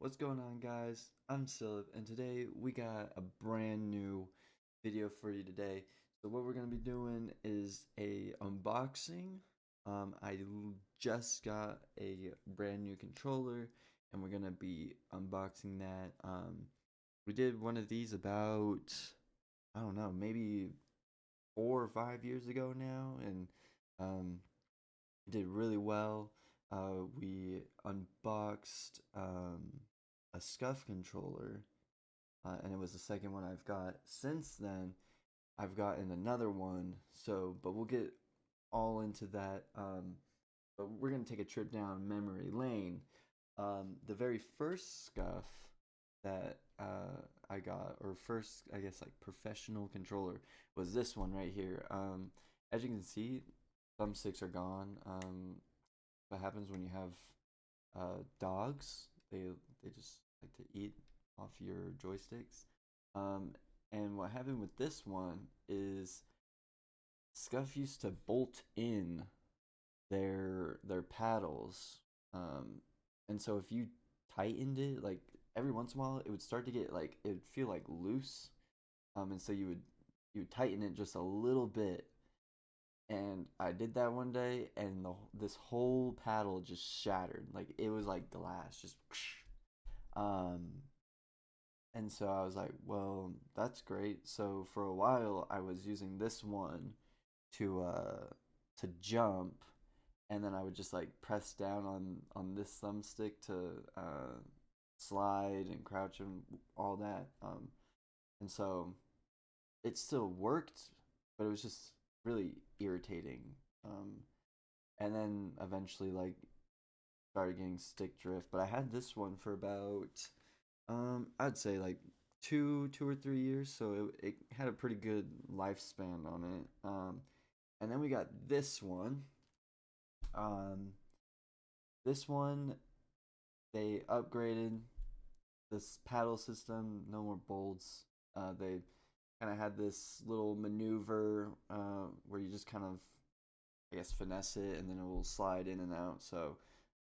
What's going on, guys? I'm Silip, and today we got a brand new video for you today. So what we're gonna be doing is a unboxing. Just got a brand new controller, and we're gonna be unboxing that. We did one of these about, I don't know, maybe 4 or 5 years ago now, and um, did really well. We unboxed a scuff controller, and it was the second one I've got. Since then, I've gotten another one. But we'll get all into that. But we're gonna take a trip down memory lane. The very first scuff that I got, or first, I guess, like professional controller, was this one right here. As you can see, thumbsticks are gone. What happens when you have dogs? They just like to eat off your joysticks. Um, and what happened with this one is Scuff used to bolt in their paddles. Um, and so if you tightened it, like every once in a while, it would start to get like it would feel like loose. And so you would tighten it just a little bit, and I did that one day, and this whole paddle just shattered. Like it was like glass, just. Um, and so I was like, well, that's great. So for a while, I was using this one to uh to jump, and then I would just like press down on this thumbstick to slide and crouch and all that. And so it still worked, but it was just really irritating. And then eventually like started getting stick drift. But I had this one for about I'd say like 2 or 3 years, so it had a pretty good lifespan on it. And then we got this one. Um, this one they upgraded this paddle system. No more bolts. They kind of had this little maneuver where you just kind of, I guess, finesse it, and then it will slide in and out. So,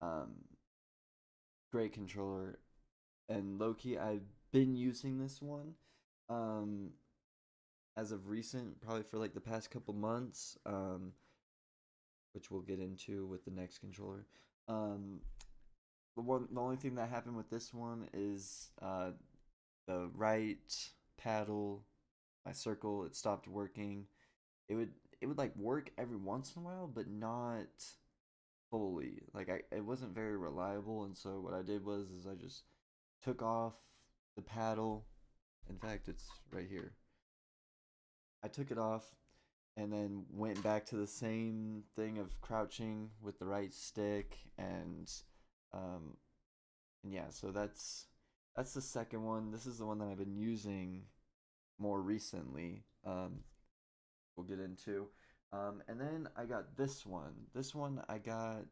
um, great controller. And Loki, I've been using this one, um, as of recent, probably for like the past couple months, which we'll get into with the next controller. Um, the only thing that happened with this one is the right paddle, my circle, it stopped working. It would like work every once in a while, but not fully. Like it wasn't very reliable, and so what I did was is I just took off the paddle. In fact, it's right here. I took it off and then went back to the same thing of crouching with the right stick, um and yeah, so that's the second one. This is the one that I've been using more recently. We'll get into. And then I got this one. This one I got,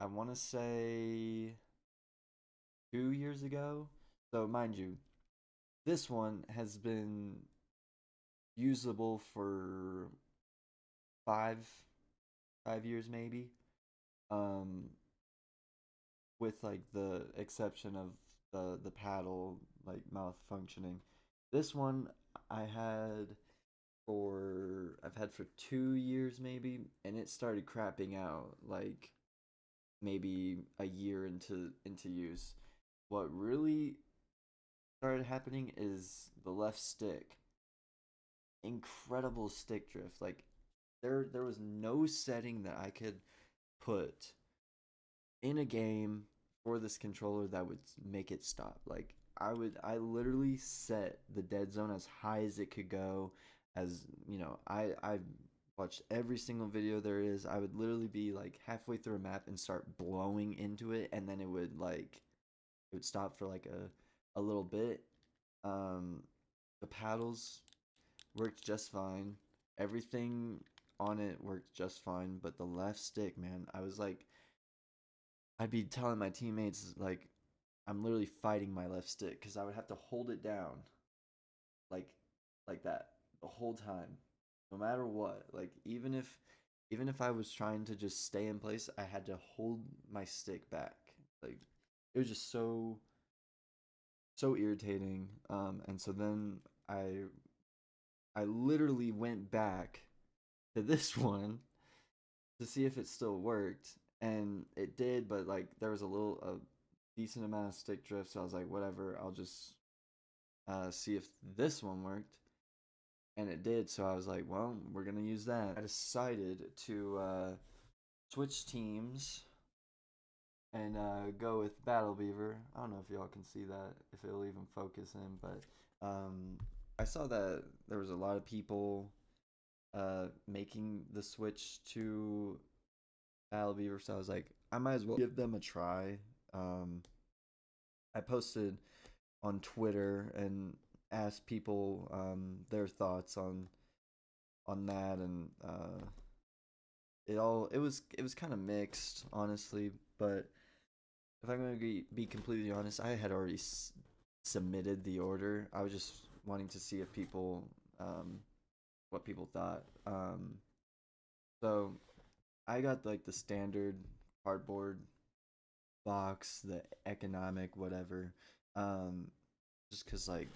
I want to say 2 years ago. So mind you, this one has been usable for five 5 years maybe. Um, with like the exception of the paddle like malfunctioning. This one I had I've had for 2 years maybe, and it started crapping out like maybe a year into use. What really started happening is the left stick. Incredible stick drift. Like there was no setting that I could put in a game for this controller that would make it stop. Like I literally set the dead zone as high as it could go. As you know, I watched every single video there is. I would literally be like halfway through a map and start blowing into it, and then it would stop for like a little bit. Um, the paddles worked just fine. Everything on it worked just fine, but the left stick, man, I was like, I'd be telling my teammates like I'm literally fighting my left stick because I would have to hold it down like like that the whole time, no matter what. Like even if I was trying to just stay in place, I had to hold my stick back. Like it was just so irritating. And so then I literally went back to this one to see if it still worked, and it did, but like there was a decent amount of stick drift, so I was like, whatever, I'll just see if this one worked, and it did. So I was like, well, we're gonna use that. I decided to switch teams and go with Battle Beaver. I don't know if y'all can see that, if it'll even focus in, but I saw that there was a lot of people making the switch to Battle Beaver, so I was like, I might as well give them a try. Um, I posted on Twitter and asked people their thoughts on that, and it was kind of mixed, honestly. But if I'm going to be completely honest, I had already submitted the order. I was just wanting to see if people what people thought. So I got like the standard cardboard box, the economic whatever. Um, just cause like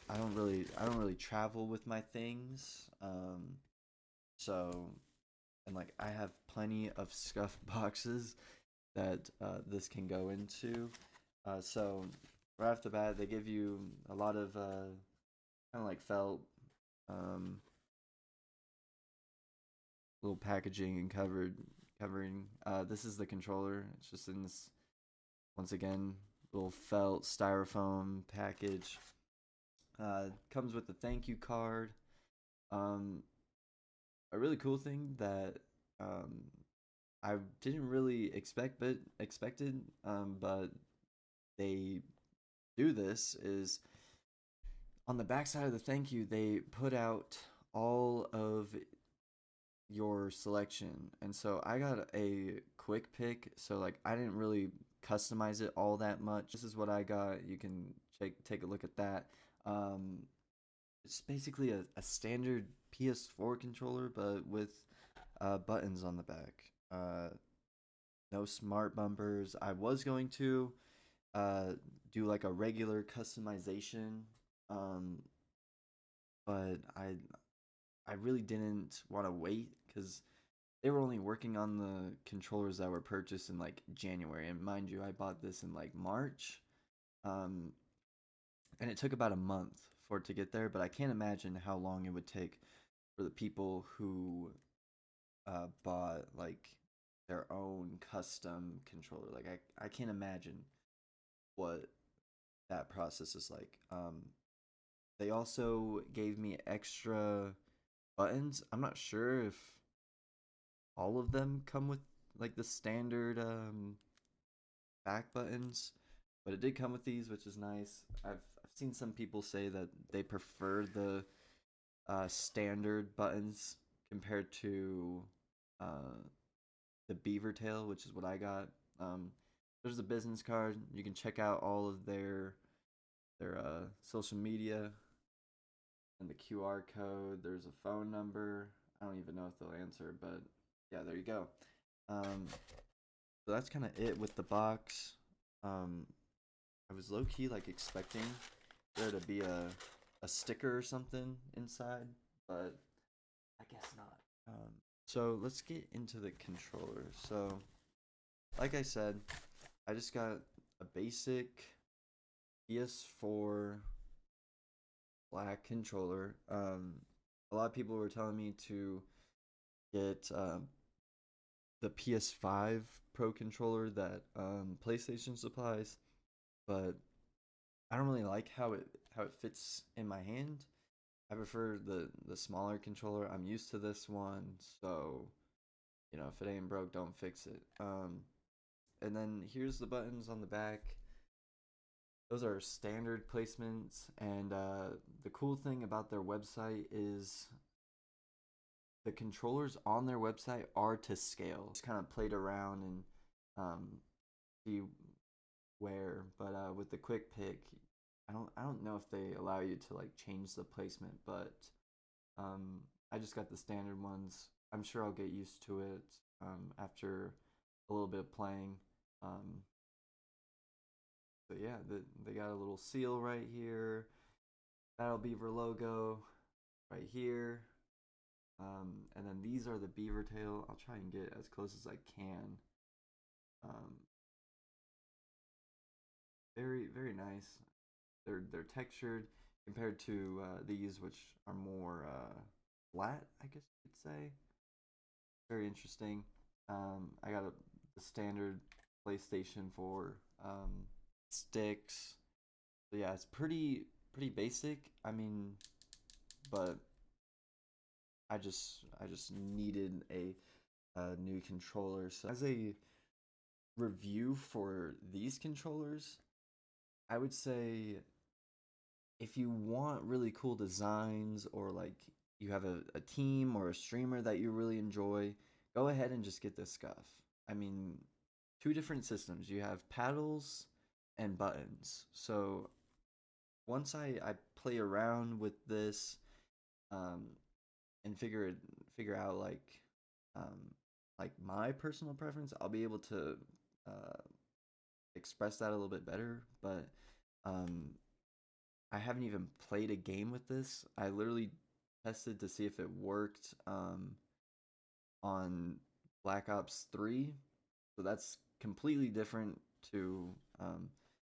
I don't really travel with my things. So and like I have plenty of scuffed boxes that this can go into. So right off the bat, they give you a lot of kind of like felt, um, little packaging and covering. This is the controller. It's just in this, once again, little felt styrofoam package. Comes with a thank you card. Um, a really cool thing that um, I didn't really expected, but they do this is on the back side of the thank you. They put out all of your selection, and so I got a quick pick. So like I didn't really customize it all that much. This is what I got. You can take a look at that. Um, it's basically a standard PS4 controller, but with buttons on the back. No smart bumpers. I was going to uh, do like a regular customization, um, but I really didn't want to wait because they were only working on the controllers that were purchased in like January, and mind you, I bought this in like March, um, and it took about a month for it to get there. But I can't imagine how long it would take for the people who bought like their own custom controller. Like I can't imagine what that process is like. They also gave me extra buttons. I'm not sure if all of them come with like the standard back buttons, but it did come with these, which is nice. I've seen some people say that they prefer the standard buttons compared to uh, the Beaver tail, which is what I got. Um, there's a business card. You can check out all of their social media and the QR code. There's a phone number. I don't even know if they'll answer, but yeah, there you go. So that's kind of it with the box. Um, I was low key like expecting there to be a sticker or something inside, but I guess not. So let's get into the controller. So, like I said, I just got a basic PS4 black controller. A lot of people were telling me to get the PS5 Pro controller that PlayStation supplies, but I don't really like how it fits in my hand. I prefer the smaller controller. I'm used to this one, so if it ain't broke, don't fix it. And then here's the buttons on the back. Those are standard placements, and the cool thing about their website is the controllers on their website are to scale. Just kind of played around and see where, but with the quick pick, I don't know if they allow you to like change the placement, but I just got the standard ones. I'm sure I'll get used to it after a little bit of playing. Um, yeah, they got a little seal right here, Battle Beaver logo right here. And then these are the beaver tail. I'll try and get as close as I can. Um, very nice. They're textured compared to these, which are more flat, I guess you could say. Very interesting. I got the standard PlayStation 4 sticks. So yeah, it's pretty basic. I mean, but I just needed a new controller. So as a review for these controllers, I would say if you want really cool designs or like you have a team or a streamer that you really enjoy, go ahead and just get this stuff. I mean, two different systems. You have paddles and buttons. So once I play around with this um, and figure out um, like my personal preference, I'll be able to uh, express that a little bit better. But um, I haven't even played a game with this. I literally tested to see if it worked on Black Ops 3. So that's completely different to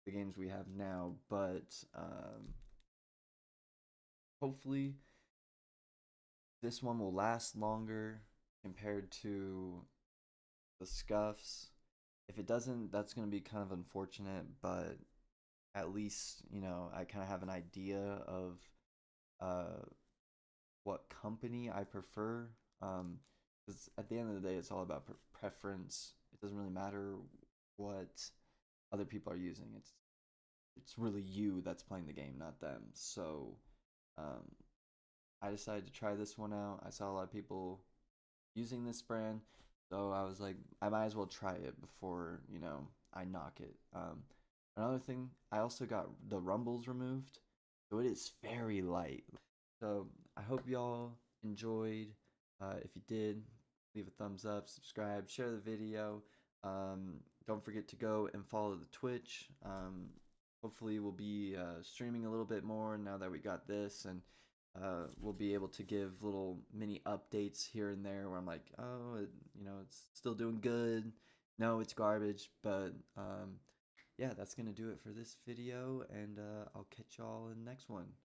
the games we have now. But hopefully, this one will last longer compared to the scuffs. If it doesn't, that's going to be kind of unfortunate, but at least, I kind of have an idea of uh, what company I prefer. Because at the end of the day, it's all about preference. It doesn't really matter what other people are using. It's really you that's playing the game, not them. So, um, I decided to try this one out. I saw a lot of people using this brand, so I was like, I might as well try it before I knock it. Another thing, I also got the rumbles removed, so it is very light. So I hope y'all enjoyed. If you did, leave a thumbs up, subscribe, share the video. Don't forget to go and follow the Twitch. Hopefully, we'll be streaming a little bit more now that we got this, and we'll be able to give little mini updates here and there where I'm like, oh, it's still doing good. No, it's garbage, but yeah, that's gonna do it for this video, and I'll catch y'all in the next one.